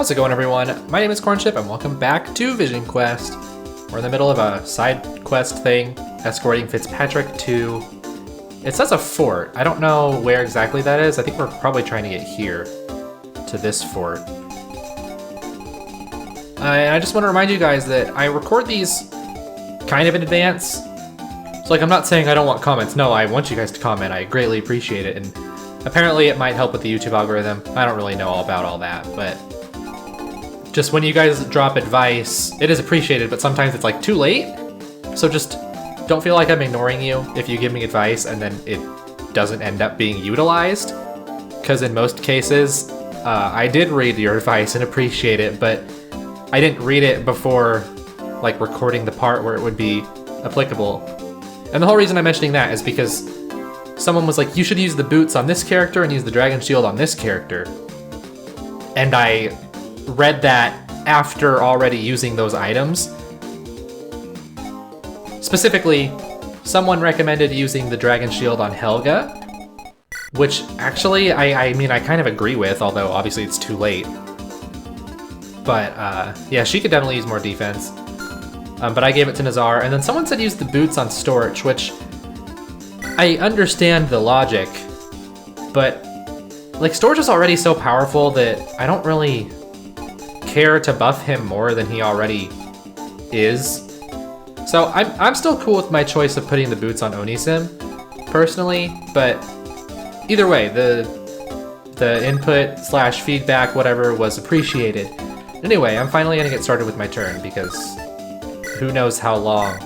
How's it going, everyone? My name is Cornchip and welcome back to Vision Quest. We're in the middle of a side quest thing, escorting Fitzpatrick to... It says a fort. I don't know where exactly that is. I think we're probably trying to get here, to this fort. And I just want to remind you guys that I record these kind of in advance. So like, I'm not saying I don't want comments. No, I want you guys to comment. I greatly appreciate it. And apparently it might help with the YouTube algorithm. I don't really know all about all that, but just when you guys drop advice, it is appreciated, but sometimes it's like too late. So just don't feel like I'm ignoring you if you give me advice and then it doesn't end up being utilized. Because in most cases, I did read your advice and appreciate it, but I didn't read it before like recording the part where it would be applicable. And the whole reason I'm mentioning that is because someone was like, you should use the boots on this character and use the dragon shield on this character. And I read that after already using those items. Specifically, someone recommended using the dragon shield on Helga, which actually, I mean, I kind of agree with, although obviously it's too late. But yeah, she could definitely use more defense. But I gave it to Nazar, and then someone said use the boots on Storch, which I understand the logic, but like Storch is already so powerful that I don't really care to buff him more than he already is. So I'm still cool with my choice of putting the boots on Onisim, personally, but either way, the input slash feedback, whatever, was appreciated. Anyway, I'm finally gonna get started with my turn because who knows how long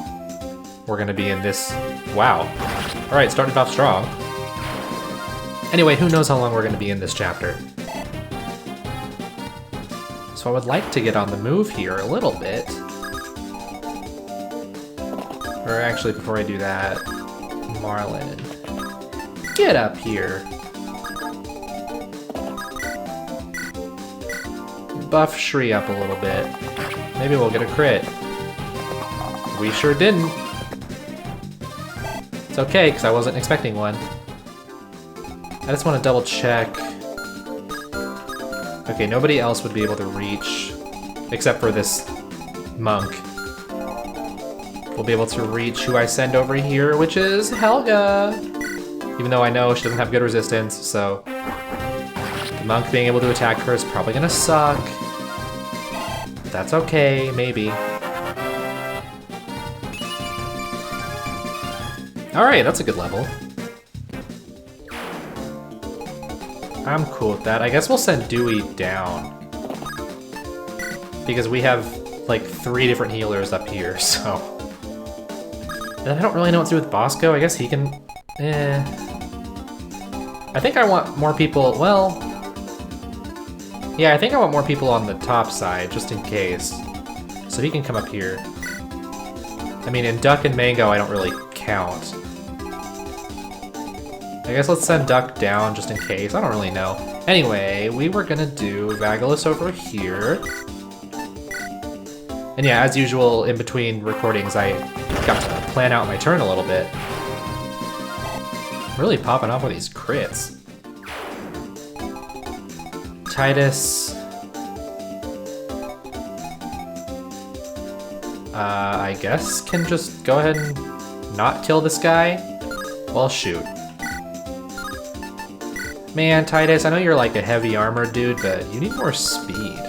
we're gonna be in this. Wow. All right, started off strong. Anyway, who knows how long we're gonna be in this chapter. So I would like to get on the move here a little bit. Or actually, before I do that, Marlin, get up here. Buff Shri up a little bit. Maybe we'll get a crit. We sure didn't. It's okay, because I wasn't expecting one. I just want to double check. Okay, nobody else would be able to reach, except for this monk. We'll be able to reach who I send over here, which is Helga. Even though I know she doesn't have good resistance, so the monk being able to attack her is probably gonna suck. But that's okay, maybe. Alright, that's a good level. I'm cool with that. I guess we'll send Dewey down. Because we have like 3 different healers up here, so. And I don't really know what to do with Bosco. I guess he can... I think I want more people... Well... Yeah, I think I want more people on the top side, just in case. So he can come up here. I mean, in Duck and Mango, I don't really count. I guess let's send Duck down, just in case. I don't really know. Anyway, we were gonna do Vagalus over here. And yeah, as usual, in between recordings, I got to plan out my turn a little bit. Really popping off with these crits. Titus. I guess can just go ahead and not kill this guy. Well, shoot. Man, Titus, I know you're like a heavy armor dude, but you need more speed.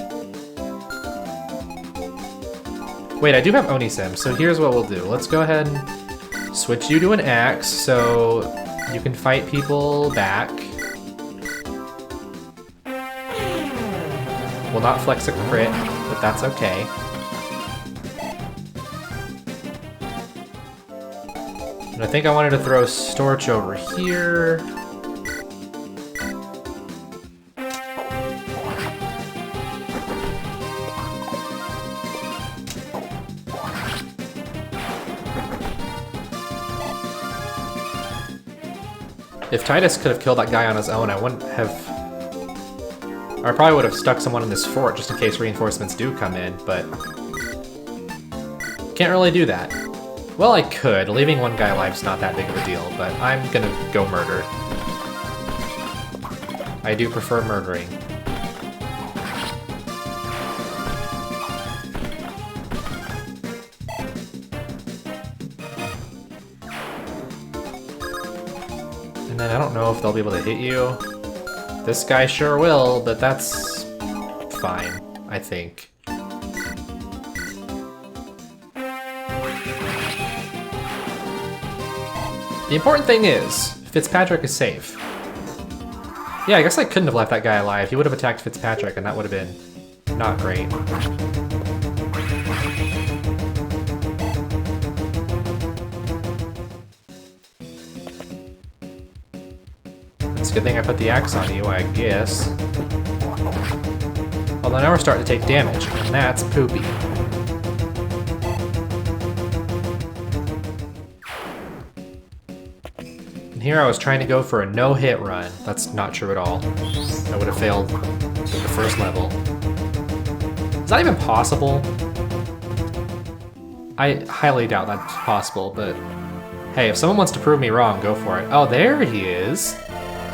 Wait, I do have Onisim, so here's what we'll do. Let's go ahead and switch you to an axe so you can fight people back. We'll not flex a crit, but that's okay. And I think I wanted to throw Storch over here. If Titus could have killed that guy on his own, I wouldn't have... Or I probably would have stuck someone in this fort just in case reinforcements do come in, but... Can't really do that. Well, I could. Leaving one guy alive is not that big of a deal, but I'm gonna go murder. I do prefer murdering. And then I don't know if they'll be able to hit you. This guy sure will, but that's fine, I think. The important thing is, Fitzpatrick is safe. Yeah, I guess I couldn't have left that guy alive. He would have attacked Fitzpatrick and that would have been not great. It's a good thing I put the axe on you, I guess. Although now we're starting to take damage, and that's poopy. And here I was trying to go for a no-hit run. That's not true at all. I would have failed at the first level. Is that even possible? I highly doubt that's possible, but hey, if someone wants to prove me wrong, go for it. Oh, there he is.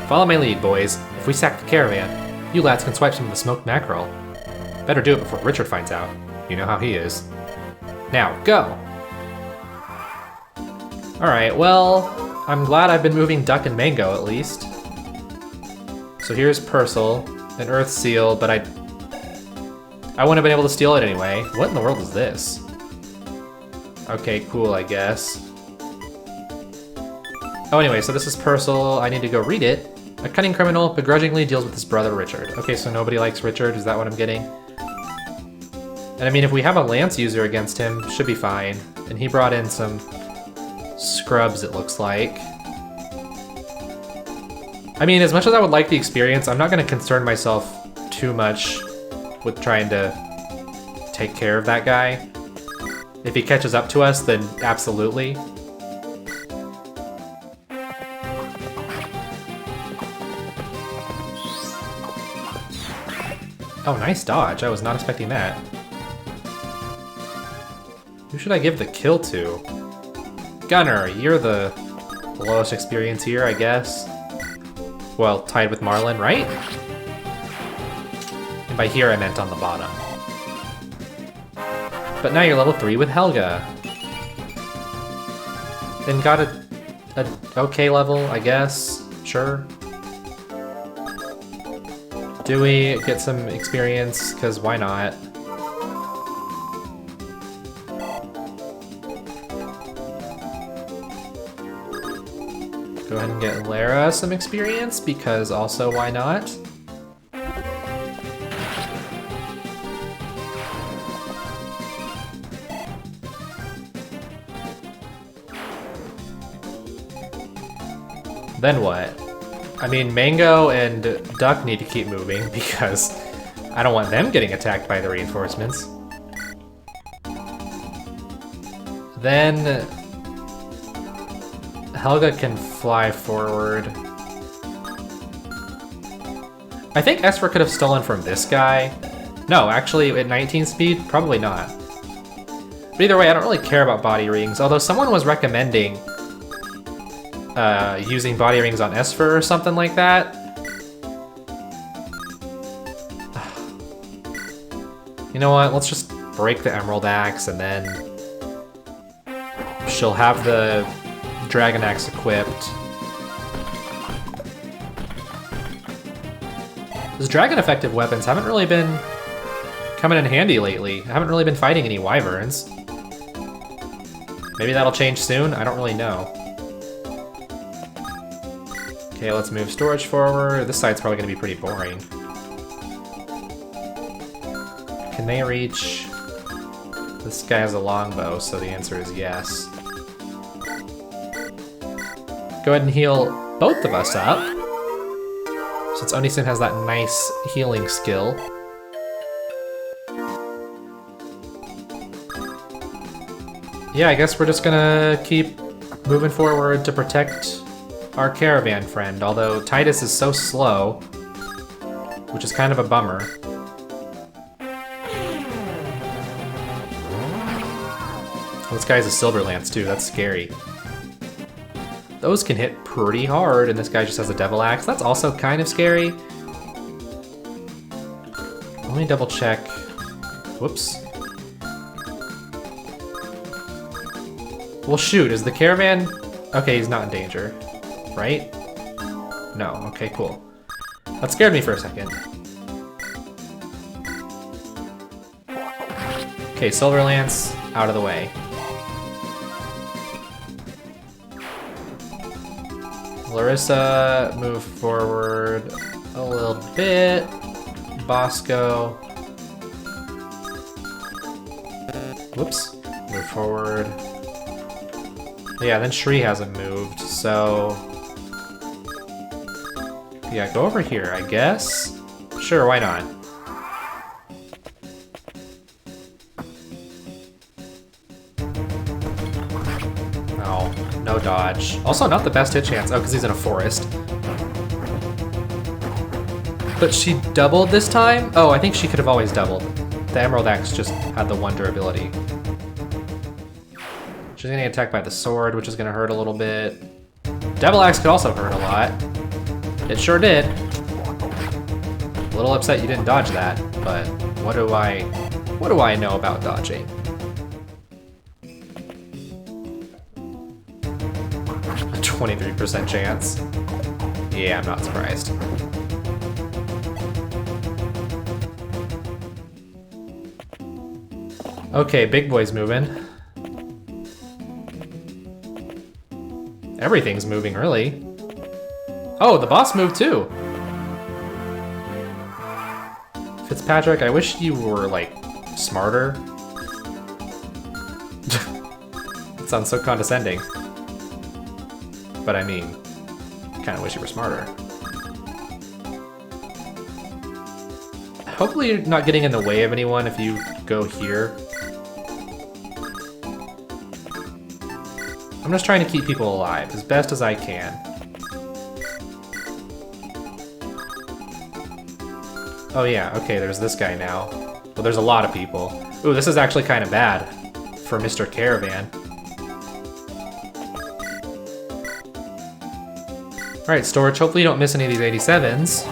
Follow my lead, boys. If we sack the caravan, you lads can swipe some of the smoked mackerel. Better do it before Richard finds out. You know how he is. Now, go! Alright, well, I'm glad I've been moving Duck and Mango at least. So here's Purcell, an Earth Seal, but I wouldn't have been able to steal it anyway. What in the world is this? Okay, cool, I guess. Oh, anyway, so this is Purcell. I need to go read it. A cunning criminal begrudgingly deals with his brother Richard. Okay, so nobody likes Richard, is that what I'm getting? And I mean, if we have a lance user against him, should be fine. And he brought in some scrubs, it looks like. I mean, as much as I would like the experience, I'm not going to concern myself too much with trying to take care of that guy. If he catches up to us, then absolutely. Oh, nice dodge. I was not expecting that. Who should I give the kill to? Gunner, you're the lowest experience here, I guess. Well, tied with Marlin, right? And by here I meant on the bottom. But now you're level 3 with Helga. And got a okay level, I guess. Sure. Do we get some experience? Because why not? Go ahead and get Lara some experience, because also why not? Then what? I mean, Mango and Duck need to keep moving because I don't want them getting attacked by the reinforcements. Then Helga can fly forward. I think Esper could have stolen from this guy. No, actually at 19 speed, probably not. But either way, I don't really care about body rings, although someone was recommending using body rings on Esper or something like that. You know what, let's just break the Emerald Axe and then she'll have the Dragon Axe equipped. Those dragon effective weapons haven't really been coming in handy lately. I haven't really been fighting any wyverns. Maybe that'll change soon, I don't really know. Okay, let's move storage forward. This side's probably gonna be pretty boring. Can they reach? This guy has a longbow, so the answer is yes. Go ahead and heal both of us up, since Onisun has that nice healing skill. Yeah, I guess we're just gonna keep moving forward to protect our caravan friend, although Titus is so slow, which is kind of a bummer. This guy's a Silver Lance too, that's scary. Those can hit pretty hard, and this guy just has a Devil Axe. That's also kind of scary. Let me double check. Whoops. Well, shoot, is the caravan... Okay, he's not in danger, right? No. Okay, cool. That scared me for a second. Okay, Silver Lance, out of the way. Larissa, move forward a little bit. Bosco. Whoops. Move forward. Yeah, then Shri hasn't moved, so... Yeah, go over here, I guess? Sure, why not? Oh, no dodge. Also, not the best hit chance. Oh, because he's in a forest. But she doubled this time? Oh, I think she could have always doubled. The Emerald Axe just had the one durability. She's gonna get attacked by the sword, which is gonna hurt a little bit. Devil Axe could also hurt a lot. It sure did. A little upset you didn't dodge that, but what do I know about dodging? A 23% chance. Yeah, I'm not surprised. Okay, big boy's moving. Everything's moving, really. Oh, the boss moved too! Fitzpatrick, I wish you were, like, smarter. It sounds so condescending. But I mean, kinda wish you were smarter. Hopefully you're not getting in the way of anyone if you go here. I'm just trying to keep people alive as best as I can. Oh yeah, okay, there's this guy now. Well, there's a lot of people. Ooh, this is actually kind of bad for Mr. Caravan. Alright, Storage, hopefully you don't miss any of these 87s.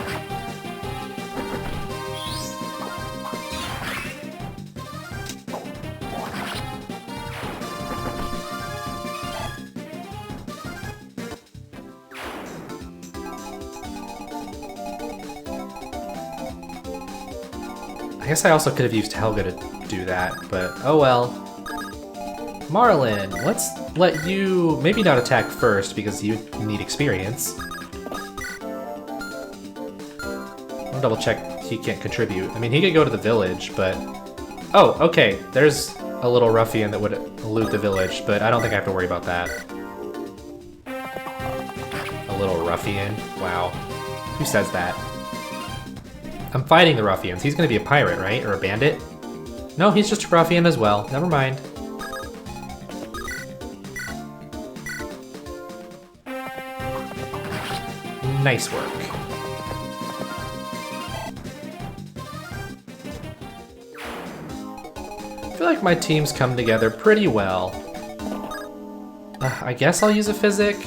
I guess I also could have used Helga to do that, but oh well. Marlin, let's let you maybe not attack first because you need experience. I'll double check he can't contribute. I mean, he could go to the village, but... Oh, okay, there's a little ruffian that would loot the village, but I don't think I have to worry about that. A little ruffian? Wow. Who says that? I'm fighting the ruffians. He's gonna be a pirate, right? Or a bandit? No, he's just a ruffian as well. Never mind. Nice work. I feel like my team's come together pretty well. I guess I'll use a physic.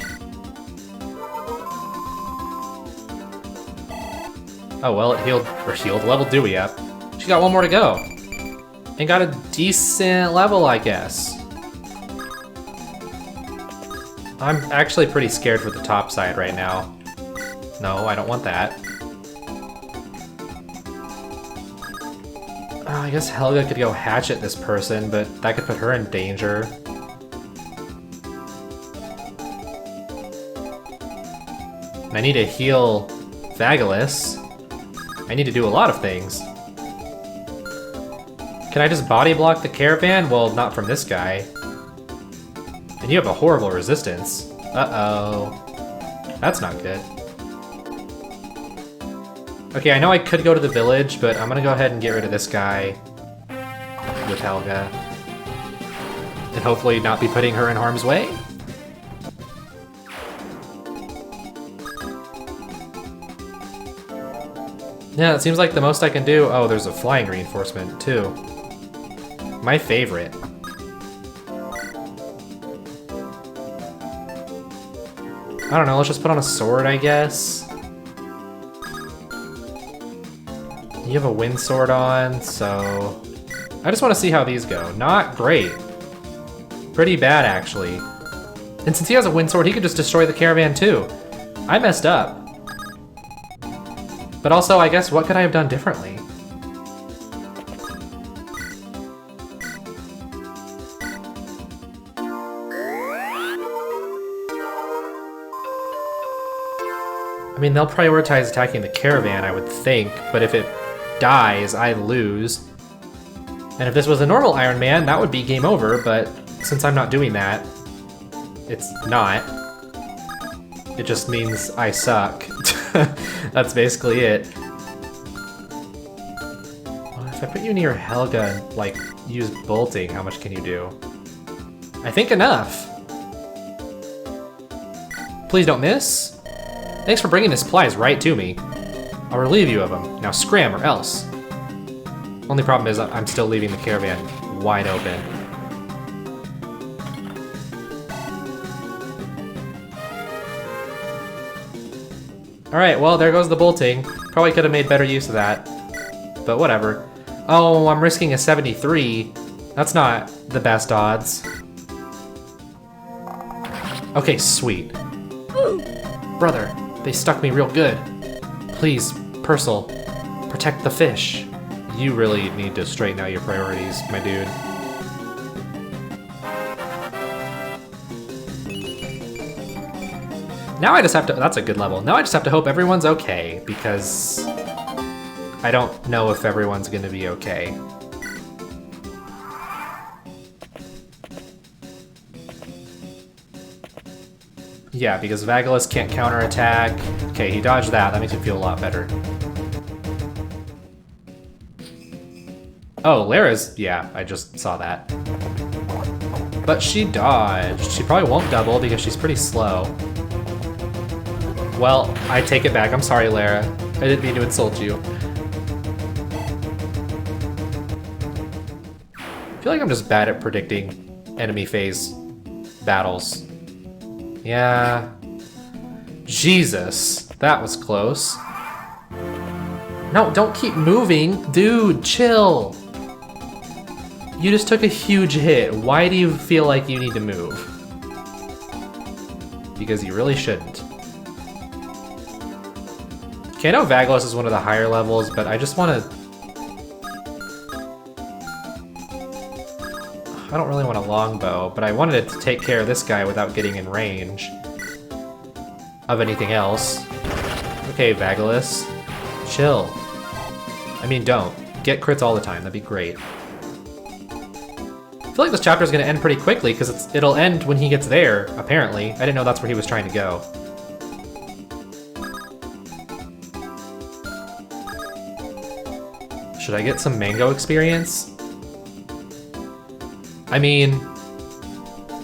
Oh well, it healed, leveled Dewey up. She's got one more to go. And got a decent level, I guess. I'm actually pretty scared for the top side right now. No, I don't want that. I guess Helga could go hatchet this person, but that could put her in danger. I need to heal Vagilis. I need to do a lot of things. Can I just body block the caravan? Well, not from this guy. And you have a horrible resistance. Uh-oh. That's not good. Okay, I know I could go to the village, but I'm gonna go ahead and get rid of this guy with Helga. And hopefully not be putting her in harm's way. Yeah, it seems like the most I can do... Oh, there's a flying reinforcement, too. My favorite. I don't know, let's just put on a sword, I guess. You have a wind sword on, so... I just want to see how these go. Not great. Pretty bad, actually. And since he has a wind sword, he could just destroy the caravan, too. I messed up. But also, I guess, what could I have done differently? I mean, they'll prioritize attacking the caravan, I would think, but if it dies, I lose. And if this was a normal Iron Man, that would be game over, but since I'm not doing that, it's not. It just means I suck. That's basically it. Well, if I put you near Helga and, like, use bolting, how much can you do? I think enough. Please don't miss. Thanks for bringing the supplies right to me. I'll relieve you of them. Now scram or else. Only problem is I'm still leaving the caravan wide open. Alright, well, there goes the bolting. Probably could have made better use of that. But whatever. Oh, I'm risking a 73. That's not the best odds. Okay, sweet. Brother, they stuck me real good. Please, Purcell, protect the fish. You really need to straighten out your priorities, my dude. Now I just have to, that's a good level. Now I just have to hope everyone's okay, because I don't know if everyone's gonna be okay. Yeah, because Vagelos can't counterattack. Okay, he dodged that. That makes me feel a lot better. Oh, Lara's... yeah, I just saw that. But she dodged. She probably won't double because she's pretty slow. Well, I take it back. I'm sorry, Lara. I didn't mean to insult you. I feel like I'm just bad at predicting enemy phase battles. Yeah. Jesus, that was close. No, don't keep moving. Dude, chill. You just took a huge hit. Why do you feel like you need to move? Because you really shouldn't. Okay, I know Vagelos is one of the higher levels, but I just want to... I don't really want a longbow, but I wanted to take care of this guy without getting in range of anything else. Okay, Vagelos. Chill. I mean, don't. Get crits all the time. That'd be great. I feel like this chapter is going to end pretty quickly because it'll end when he gets there, apparently. I didn't know that's where he was trying to go. Should I get some mango experience? I mean,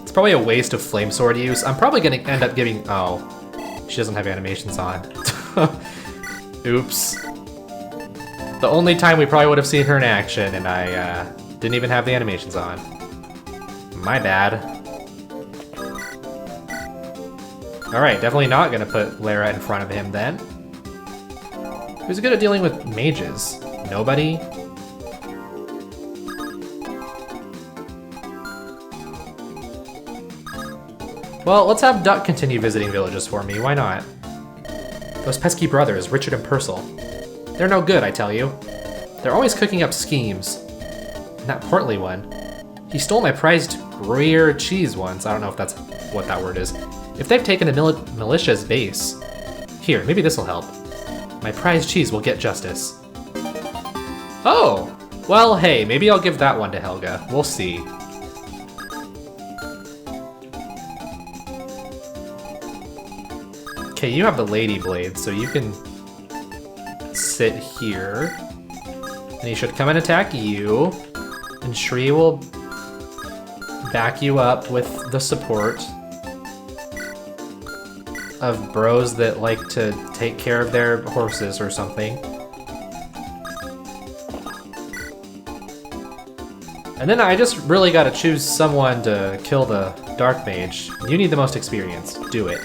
it's probably a waste of flame sword use. I'm probably going to end up giving... oh, she doesn't have animations on. Oops. The only time we probably would have seen her in action, and I didn't even have the animations on. My bad. Alright, definitely not gonna put Lara in front of him then. Who's good at dealing with mages? Nobody? Well, let's have Duck continue visiting villages for me, why not? Those pesky brothers, Richard and Purcell. They're no good, I tell you. They're always cooking up schemes. And that portly one. He stole my prized Gruyere cheese once. I don't know if that's what that word is. If they've taken the militia's base... Here, maybe this'll help. My prized cheese will get justice. Oh! Well, hey, maybe I'll give that one to Helga. We'll see. Okay, you have the Lady Blade, so you can sit here. And he should come and attack you. And Shri will back you up with the support of bros that like to take care of their horses or something. And then I just really gotta choose someone to kill the Dark Mage. You need the most experience. Do it.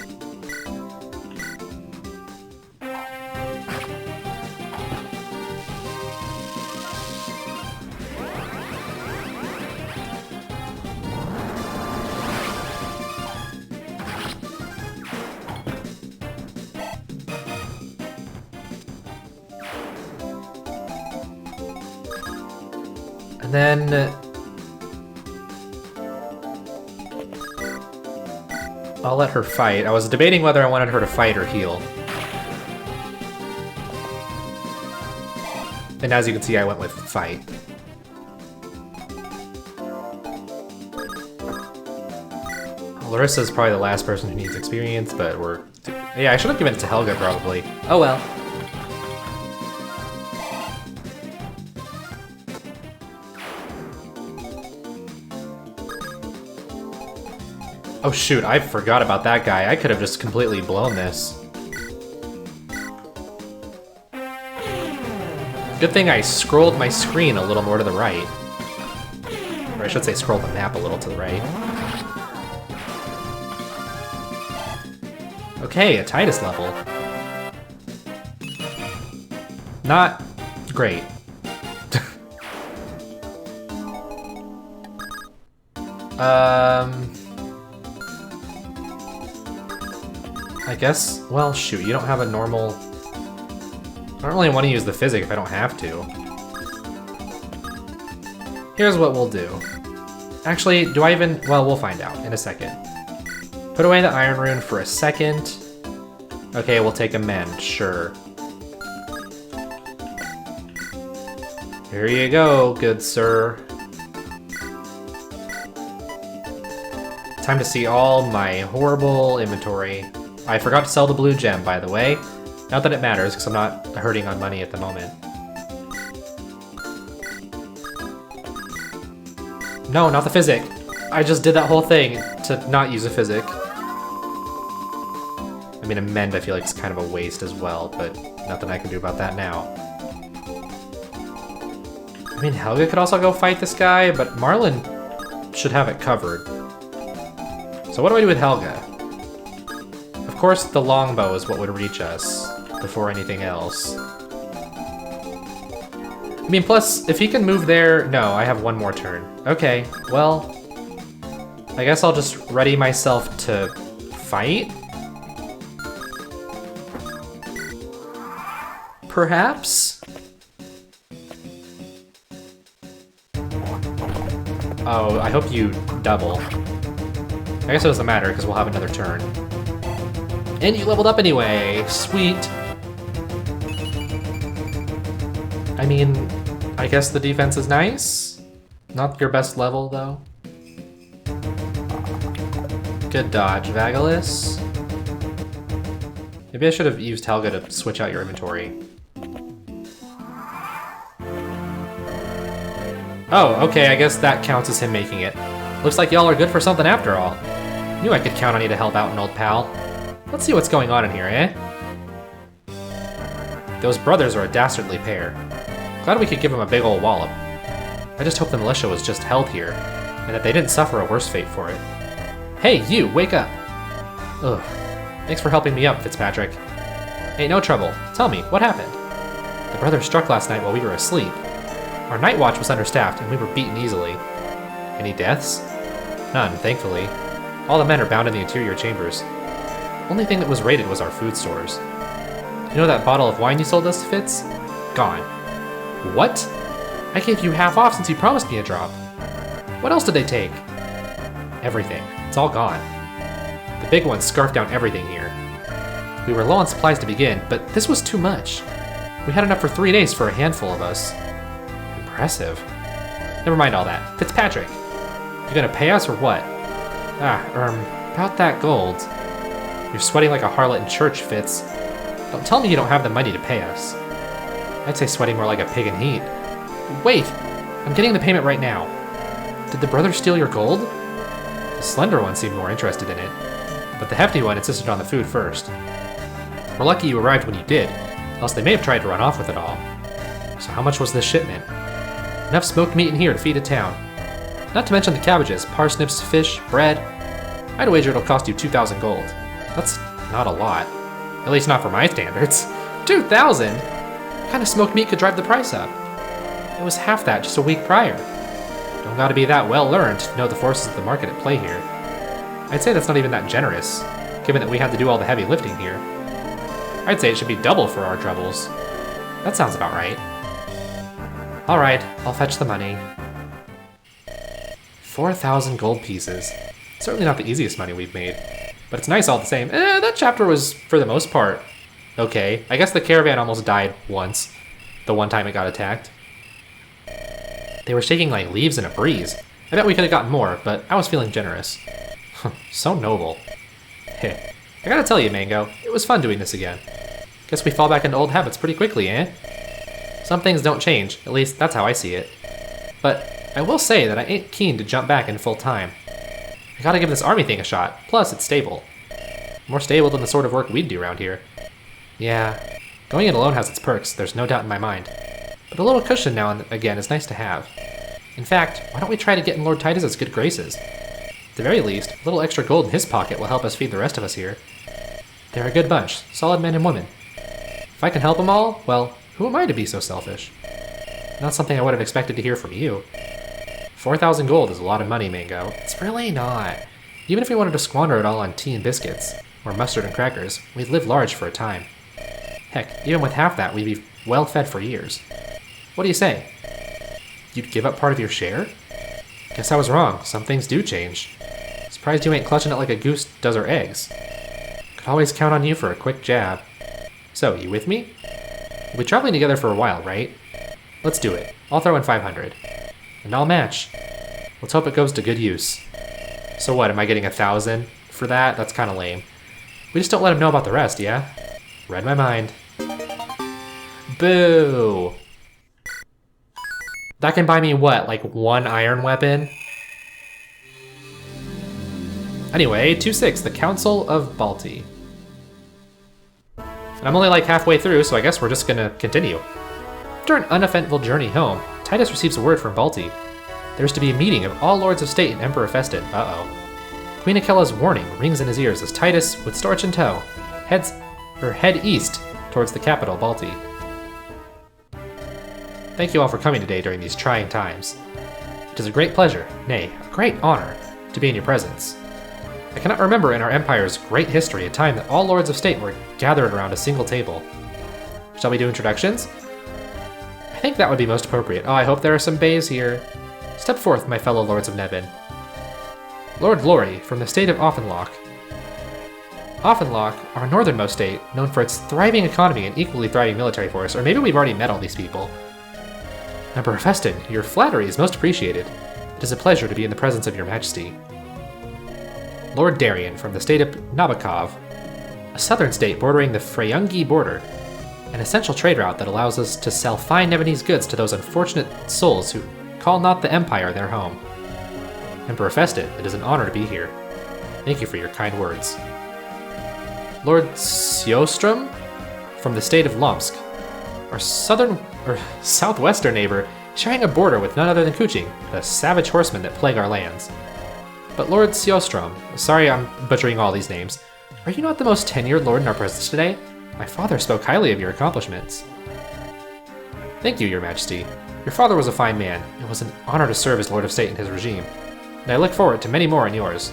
And then... I'll let her fight. I was debating whether I wanted her to fight or heal. And as you can see, I went with fight. Larissa's probably the last person who needs experience, but we're... Yeah, I should have given it to Helga, probably. Oh well. Oh shoot, I forgot about that guy. I could have just completely blown this. Good thing I scrolled my screen a little more to the right. Or I should say scrolled the map a little to the right. Okay, a Titus level. Not great. I guess, well, shoot, you don't have a normal... I don't really want to use the physic if I don't have to. Here's what we'll do. Actually, do I even... Well, we'll find out in a second. Put away the Iron Rune for a second. Okay, we'll take Amend, sure. Here you go, good sir. Time to see all my horrible inventory. I forgot to sell the blue gem, by the way. Not that it matters, because I'm not hurting on money at the moment. No, not the physic. I just did that whole thing to not use a physic. I mean, Amend I feel like is kind of a waste as well, but nothing I can do about that now. I mean, Helga could also go fight this guy, but Marlon should have it covered. So what do I do with Helga? Of course, the longbow is what would reach us before anything else. I mean, plus, if he can move there... No, I have one more turn. Okay, well... I guess I'll just ready myself to fight? Perhaps? Oh, I hope you double. I guess it doesn't matter, because we'll have another turn. And you leveled up anyway! Sweet! I mean, I guess the defense is nice? Not your best level, though. Good dodge, Vagalis. Maybe I should have used Helga to switch out your inventory. Oh, okay, I guess that counts as him making it. Looks like y'all are good for something after all. Knew I could count on you to help out an old pal. Let's see what's going on in here, eh? Those brothers are a dastardly pair. Glad we could give them a big old wallop. I just hope the militia was just held here, and that they didn't suffer a worse fate for it. Hey, you, wake up! Ugh. Thanks for helping me up, Fitzpatrick. Ain't no trouble. Tell me, what happened? The brothers struck last night while we were asleep. Our night watch was understaffed, and we were beaten easily. Any deaths? None, thankfully. All the men are bound in the interior chambers. Only thing that was raided was our food stores. You know that bottle of wine you sold us, Fitz? Gone. What? I gave you half off since you promised me a drop. What else did they take? Everything. It's all gone. The big ones scarfed down everything here. We were low on supplies to begin, but this was too much. We had enough for 3 days for a handful of us. Impressive. Never mind all that. Fitzpatrick, you gonna pay us or what? About that gold. You're sweating like a harlot in church, Fitz. Don't tell me you don't have the money to pay us. I'd say sweating more like a pig in heat. Wait! I'm getting the payment right now. Did the brothers steal your gold? The slender one seemed more interested in it, but the hefty one insisted on the food first. We're lucky you arrived when you did, else they may have tried to run off with it all. So how much was this shipment? Enough smoked meat in here to feed a town. Not to mention the cabbages, parsnips, fish, bread. I'd wager it'll cost you 2,000 gold. That's not a lot. At least not for my standards. 2,000? What kind of smoked meat could drive the price up? It was half that just a week prior. Don't gotta be that well learned to know the forces of the market at play here. I'd say that's not even that generous, given that we had to do all the heavy lifting here. I'd say it should be double for our troubles. That sounds about right. Alright, I'll fetch the money. 4,000 gold pieces. Certainly not the easiest money we've made, but it's nice all the same. That chapter was, for the most part, okay. I guess the caravan almost died once, the one time it got attacked. They were shaking like leaves in a breeze. I bet we could have gotten more, but I was feeling generous. So noble. Heh. I gotta tell you, Mango, it was fun doing this again. Guess we fall back into old habits pretty quickly, eh? Some things don't change, at least that's how I see it. But I will say that I ain't keen to jump back in full time. I gotta give this army thing a shot, plus it's stable. More stable than the sort of work we'd do around here. Yeah, going it alone has its perks, there's no doubt in my mind. But a little cushion now and again is nice to have. In fact, why don't we try to get in Lord Titus's good graces? At the very least, a little extra gold in his pocket will help us feed the rest of us here. They're a good bunch, solid men and women. If I can help them all, well, who am I to be so selfish? Not something I would have expected to hear from you. 4,000 gold is a lot of money, Mango. It's really not. Even if we wanted to squander it all on tea and biscuits, or mustard and crackers, we'd live large for a time. Heck, even with half that, we'd be well fed for years. What do you say? You'd give up part of your share? Guess I was wrong. Some things do change. Surprised you ain't clutching it like a goose does her eggs. Could always count on you for a quick jab. So, you with me? We'll be traveling together for a while, right? Let's do it. I'll throw in 500. And I'll match. Let's hope it goes to good use. So what, am I getting 1,000 for that? That's kind of lame. We just don't let him know about the rest, yeah? Read my mind. Boo! That can buy me what, like 1 iron weapon? Anyway, 2-6, the Council of Balti. And I'm only like halfway through, so I guess we're just gonna continue. After an uneventful journey home, Titus receives a word from Balti. There's to be a meeting of all Lords of State and Emperor Festin. Uh-oh. Queen Akella's warning rings in his ears as Titus, with Storch in tow, head east towards the capital, Balti. Thank you all for coming today during these trying times. It is a great pleasure, nay, a great honor, to be in your presence. I cannot remember in our Empire's great history a time that all Lords of State were gathered around a single table. Shall we do introductions? I think that would be most appropriate. Oh, I hope there are some bays here. Step forth, my fellow Lords of Nevin. Lord Lory, from the state of Offenloch. Offenloch, our northernmost state, known for its thriving economy and equally thriving military force, or maybe we've already met all these people. Emperor Festin, your flattery is most appreciated. It is a pleasure to be in the presence of your majesty. Lord Darien, from the state of Nabokov, a southern state bordering the Freyungi border, an essential trade route that allows us to sell fine Nevinese goods to those unfortunate souls who call not the Empire their home. Emperor Festin, it is an honor to be here. Thank you for your kind words. Lord Siostrom, from the state of Lomsk, our southwestern neighbor, sharing a border with none other than Kuching, the savage horsemen that plague our lands. But Lord Siostrom, sorry I'm butchering all these names, are you not the most tenured lord in our presence today? My father spoke highly of your accomplishments. Thank you, your majesty. Your father was a fine man. It was an honor to serve as Lord of State in his regime, and I look forward to many more in yours.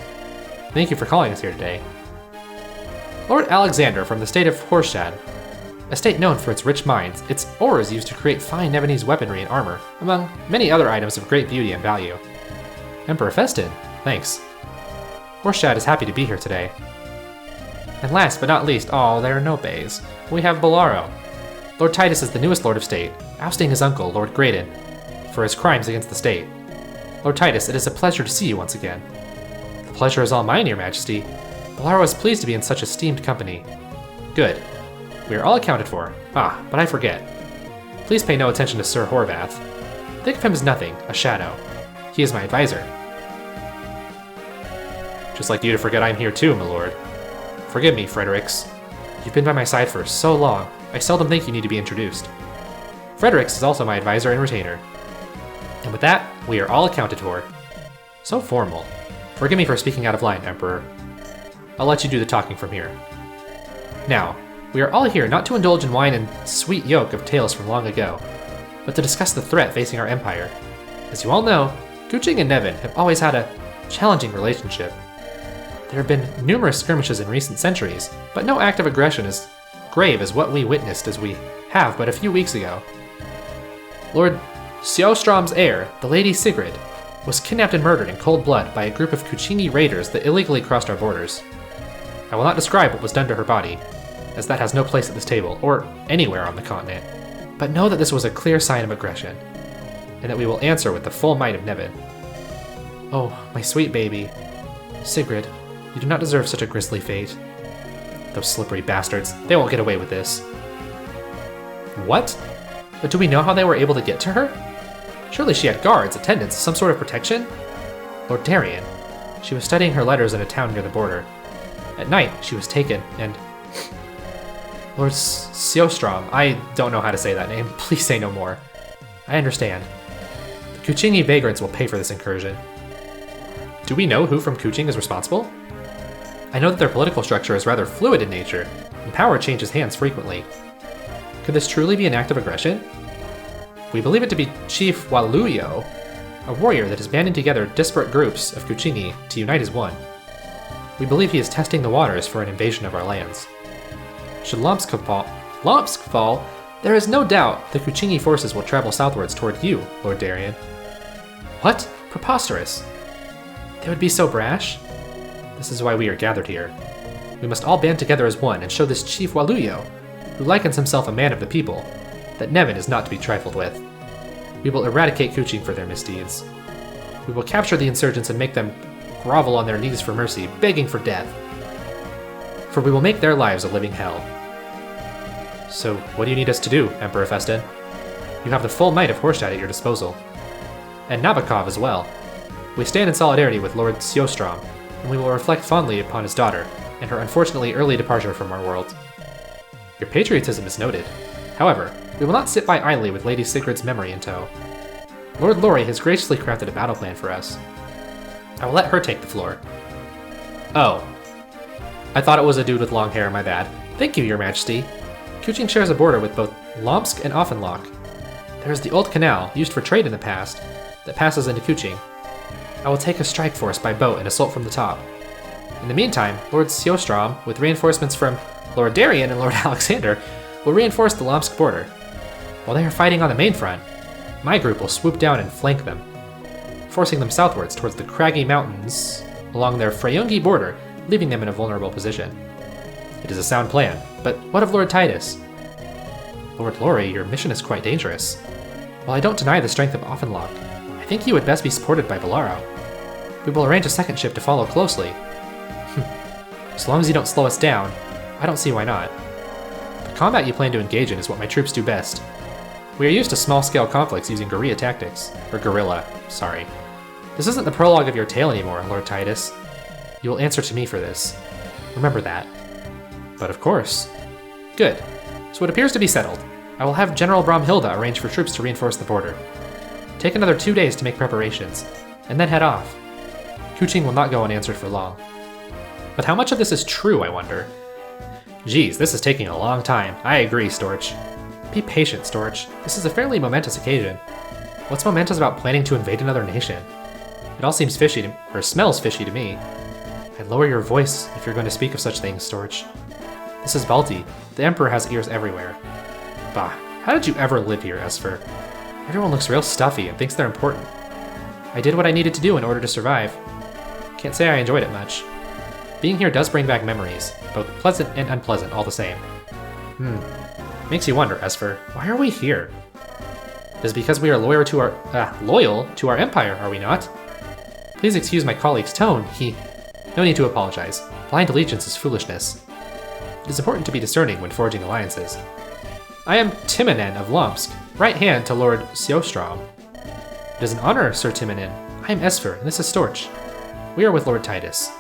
Thank you for calling us here today. Lord Alexander, from the state of Horshad, a state known for its rich mines, its ore is used to create fine Nevinese weaponry and armor, among many other items of great beauty and value. Emperor Festin, thanks. Horshad is happy to be here today. And last but not least, there are no bays. We have Bolaro. Lord Titus is the newest Lord of State, ousting his uncle, Lord Graydon, for his crimes against the state. Lord Titus, it is a pleasure to see you once again. The pleasure is all mine, your majesty. Bolaro is pleased to be in such esteemed company. Good. We are all accounted for. But I forget. Please pay no attention to Sir Horvath. Think of him as nothing, a shadow. He is my advisor. Just like you to forget I'm here too, my lord. Forgive me, Fredericks. You've been by my side for so long, I seldom think you need to be introduced. Fredericks is also my advisor and retainer. And with that, we are all accounted for. So formal. Forgive me for speaking out of line, Emperor. I'll let you do the talking from here. Now, we are all here not to indulge in wine and sweet yoke of tales from long ago, but to discuss the threat facing our empire. As you all know, Kuching and Nevin have always had a challenging relationship. There have been numerous skirmishes in recent centuries, but no act of aggression as grave as what we witnessed as we have but a few weeks ago. Lord Siostrom's heir, the Lady Sigrid, was kidnapped and murdered in cold blood by a group of Kuchini raiders that illegally crossed our borders. I will not describe what was done to her body, as that has no place at this table, or anywhere on the continent, but know that this was a clear sign of aggression, and that we will answer with the full might of Nevin. Oh, my sweet baby. Sigrid, you do not deserve such a grisly fate. Those slippery bastards, they won't get away with this. What? But do we know how they were able to get to her? Surely she had guards, attendants, some sort of protection? Lord Darien. She was studying her letters in a town near the border. At night, she was taken, and... Lord Siostrom, I don't know how to say that name. Please say no more. I understand. The Kuchini vagrants will pay for this incursion. Do we know who from Kuching is responsible? I know that their political structure is rather fluid in nature, and power changes hands frequently. Could this truly be an act of aggression? We believe it to be Chief Waluyo, a warrior that is banding together disparate groups of Kuchini to unite as one. We believe he is testing the waters for an invasion of our lands. Should Lomsk fall, there is no doubt the Kuchini forces will travel southwards toward you, Lord Darien. What? Preposterous! They would be so brash? This is why we are gathered here. We must all band together as one and show this Chief Waluyo, who likens himself a man of the people, that Nevin is not to be trifled with. We will eradicate Kuching for their misdeeds. We will capture the insurgents and make them grovel on their knees for mercy, begging for death. For we will make their lives a living hell. So, what do you need us to do, Emperor Festin? You have the full might of Horstadt at your disposal. And Nabokov as well. We stand in solidarity with Lord Siostrom, and we will reflect fondly upon his daughter, and her unfortunately early departure from our world. Your patriotism is noted. However, we will not sit by idly with Lady Sigrid's memory in tow. Lord Lori has graciously crafted a battle plan for us. I will let her take the floor. Oh. I thought it was a dude with long hair, my bad. Thank you, Your Majesty. Kuching shares a border with both Lomsk and Offenloch. There is the old canal, used for trade in the past, that passes into Kuching. I will take a strike force by boat and assault from the top. In the meantime, Lord Siostrom, with reinforcements from Lord Darien and Lord Alexander, will reinforce the Lomsk border. While they are fighting on the main front, my group will swoop down and flank them, forcing them southwards towards the craggy mountains along their Freyungi border, leaving them in a vulnerable position. It is a sound plan, but what of Lord Titus? Lord Lori, your mission is quite dangerous. While I don't deny the strength of Offenloch, I think you would best be supported by Bolaro. We will arrange a second ship to follow closely. As long as you don't slow us down, I don't see why not. The combat you plan to engage in is what my troops do best. We are used to small-scale conflicts using guerrilla tactics. Or guerrilla, sorry. This isn't the prologue of your tale anymore, Lord Titus. You will answer to me for this. Remember that. But of course. Good. So it appears to be settled. I will have General Bromhilda arrange for troops to reinforce the border. Take another 2 days to make preparations, and then head off. Kuching will not go unanswered for long. But how much of this is true, I wonder? Geez, this is taking a long time. I agree, Storch. Be patient, Storch. This is a fairly momentous occasion. What's momentous about planning to invade another nation? It all seems fishy or smells fishy to me. I'd lower your voice if you're going to speak of such things, Storch. This is Balti. The Emperor has ears everywhere. Bah, how did you ever live here, Esfer? Everyone looks real stuffy and thinks they're important. I did what I needed to do in order to survive. Can't say I enjoyed it much. Being here does bring back memories, both pleasant and unpleasant all the same. Makes you wonder, Esfer, why are we here? It is because we are loyal to our empire, are we not? Please excuse my colleague's tone, No need to apologize. Blind allegiance is foolishness. It is important to be discerning when forging alliances. I am Timonen of Lomsk, right hand to Lord Siostrom. It is an honor, Sir Timonen. I am Esfer, and this is Storch. We are with Lord Titus.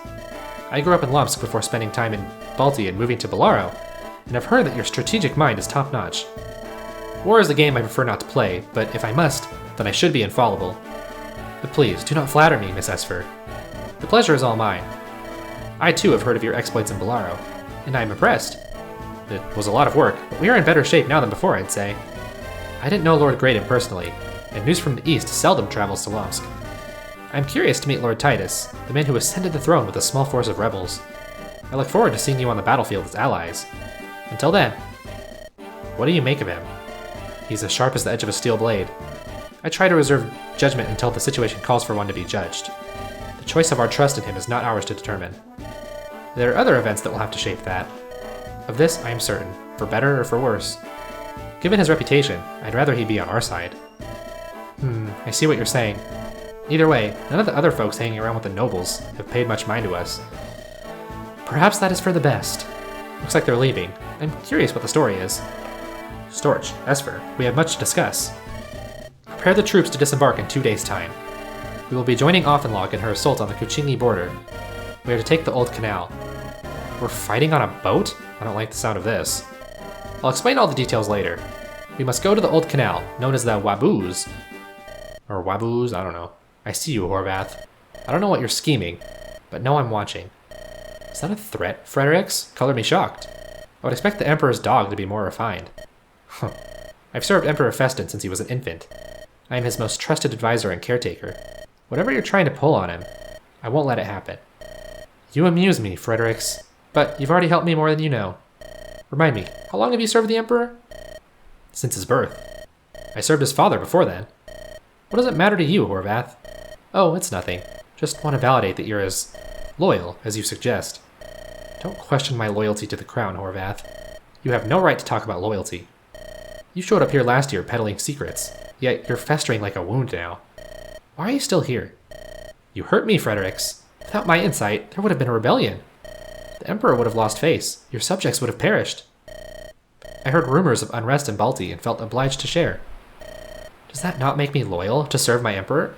I grew up in Lomsk before spending time in Balti and moving to Bolaro, and I've heard that your strategic mind is top-notch. War is a game I prefer not to play, but if I must, then I should be infallible. But please, do not flatter me, Miss Esfer. The pleasure is all mine. I too have heard of your exploits in Bolaro, and I am impressed. It was a lot of work, but we are in better shape now than before, I'd say. I didn't know Lord Graydon personally, and news from the east seldom travels to Lomsk. I'm curious to meet Lord Titus, the man who ascended the throne with a small force of rebels. I look forward to seeing you on the battlefield as allies. Until then, what do you make of him? He's as sharp as the edge of a steel blade. I try to reserve judgment until the situation calls for one to be judged. The choice of our trust in him is not ours to determine. There are other events that will have to shape that. Of this, I am certain, for better or for worse. Given his reputation, I'd rather he be on our side. I see what you're saying. Either way, none of the other folks hanging around with the nobles have paid much mind to us. Perhaps that is for the best. Looks like they're leaving. I'm curious what the story is. Storch, Esper, we have much to discuss. Prepare the troops to disembark in 2 days' time. We will be joining Offenloch in her assault on the Kuchingi border. We are to take the Old Canal. We're fighting on a boat? I don't like the sound of this. I'll explain all the details later. We must go to the Old Canal, known as the Waboos. Or Waboos, I don't know. I see you, Horvath. I don't know what you're scheming, but know I'm watching. Is that a threat, Fredericks? Color me shocked. I would expect the Emperor's dog to be more refined. I've served Emperor Festin since he was an infant. I am his most trusted advisor and caretaker. Whatever you're trying to pull on him, I won't let it happen. You amuse me, Fredericks, but you've already helped me more than you know. Remind me, how long have you served the Emperor? Since his birth. I served his father before then. What does it matter to you, Horvath? Oh, it's nothing. Just want to validate that you're as loyal as you suggest. Don't question my loyalty to the crown, Horvath. You have no right to talk about loyalty. You showed up here last year peddling secrets, yet you're festering like a wound now. Why are you still here? You hurt me, Fredericks. Without my insight, there would have been a rebellion. The Emperor would have lost face. Your subjects would have perished. I heard rumors of unrest in Balti and felt obliged to share. Does that not make me loyal to serve my Emperor?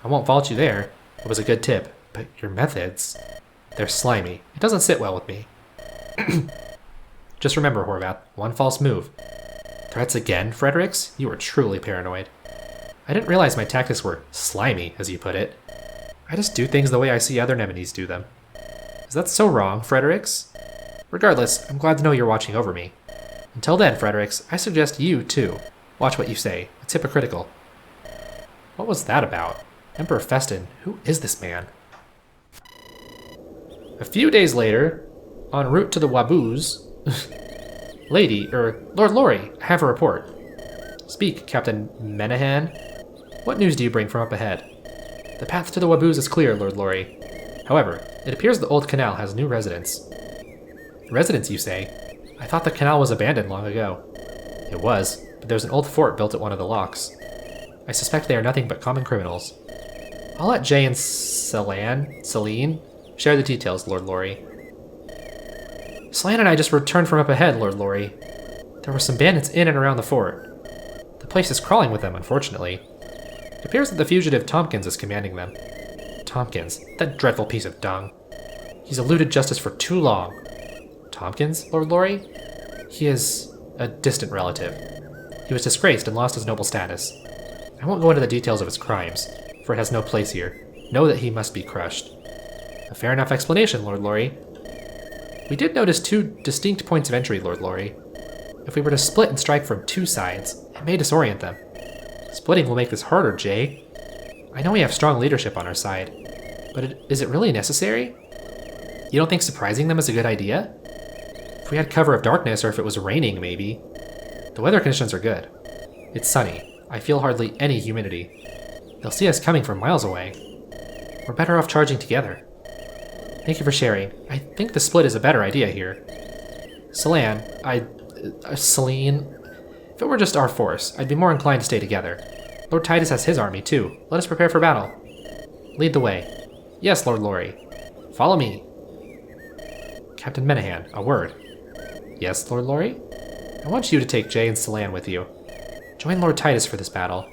I won't fault you there. It was a good tip, but your methods, they're slimy. It doesn't sit well with me. Just remember, Horvath, one false move. Threats again, Fredericks? You are truly paranoid. I didn't realize my tactics were slimy, as you put it. I just do things the way I see other Nemenes do them. Is that so wrong, Fredericks? Regardless, I'm glad to know you're watching over me. Until then, Fredericks, I suggest you, too. Watch what you say. It's hypocritical. What was that about? Emperor Festin, who is this man? A few days later, en route to the Waboos... Lord Lori, I have a report. Speak, Captain Menahan. What news do you bring from up ahead? The path to the Waboos is clear, Lord Lori. However, it appears the Old Canal has new residents. Residents, you say? I thought the canal was abandoned long ago. It was, but there's an old fort built at one of the locks. I suspect they are nothing but common criminals. I'll let Jay and Celine share the details, Lord Lori. Celine and I just returned from up ahead, Lord Lori. There were some bandits in and around the fort. The place is crawling with them, unfortunately. It appears that the fugitive Tompkins is commanding them. Tompkins, that dreadful piece of dung. He's eluded justice for too long. Tompkins, Lord Lori? He is a distant relative. He was disgraced and lost his noble status. I won't go into the details of his crimes, for it has no place here. Know that he must be crushed. A fair enough explanation, Lord Lori. We did notice two distinct points of entry, Lord Lori. If we were to split and strike from two sides, it may disorient them. Splitting will make this harder, Jay. I know we have strong leadership on our side, but is it really necessary? You don't think surprising them is a good idea? If we had cover of darkness, or if it was raining, maybe. The weather conditions are good. It's sunny. I feel hardly any humidity. They'll see us coming from miles away. We're better off charging together. Thank you for sharing. I think the split is a better idea here. Celine, if it were just our force, I'd be more inclined to stay together. Lord Titus has his army, too. Let us prepare for battle. Lead the way. Yes, Lord Lori. Follow me. Captain Menahan, a word. Yes, Lord Lori? I want you to take Jay and Celine with you. Join Lord Titus for this battle.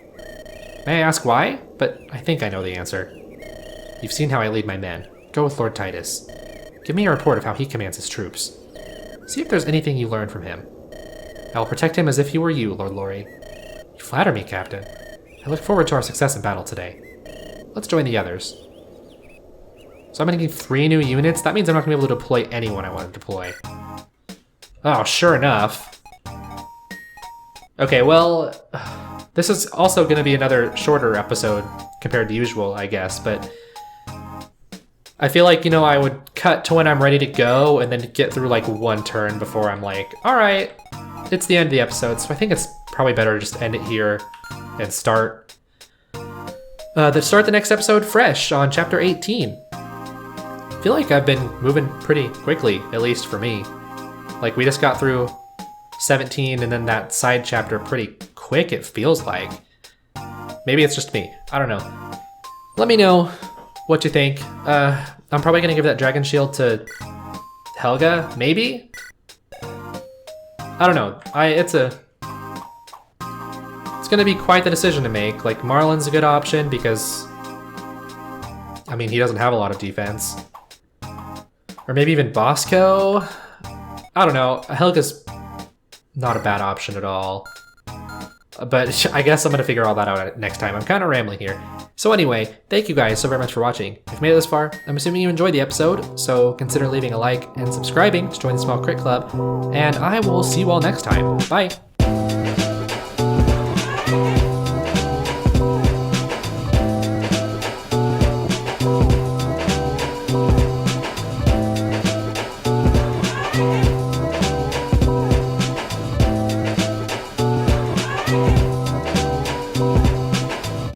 May I ask why? But I think I know the answer. You've seen how I lead my men. Go with Lord Titus. Give me a report of how he commands his troops. See if there's anything you learn from him. I will protect him as if he were you, Lord Lori. You flatter me, Captain. I look forward to our success in battle today. Let's join the others. So I'm going to give 3 new units? That means I'm not going to be able to deploy anyone I want to deploy. Oh, sure enough. Okay, well, this is also going to be another shorter episode compared to usual, I guess, but I feel like, I would cut to when I'm ready to go and then get through like one turn before I'm like, all right, it's the end of the episode. So I think it's probably better to just end it here and start To start the next episode fresh on chapter 18. I feel like I've been moving pretty quickly, at least for me. Like, we just got through 17 and then that side chapter pretty quick, it feels like. Maybe it's just me. I don't know. Let me know what you think. I'm probably gonna give that dragon shield to Helga, maybe? I don't know. It's gonna be quite the decision to make. Like, Marlin's a good option because, I mean, he doesn't have a lot of defense. Or maybe even Bosco? I don't know. Helga's not a bad option at all. But I guess I'm gonna figure all that out next time. I'm kind of rambling here. So anyway, thank you guys so very much for watching. If you made it this far, I'm assuming you enjoyed the episode, so consider leaving a like and subscribing to join the Small Crit Club, and I will see you all next time. Bye!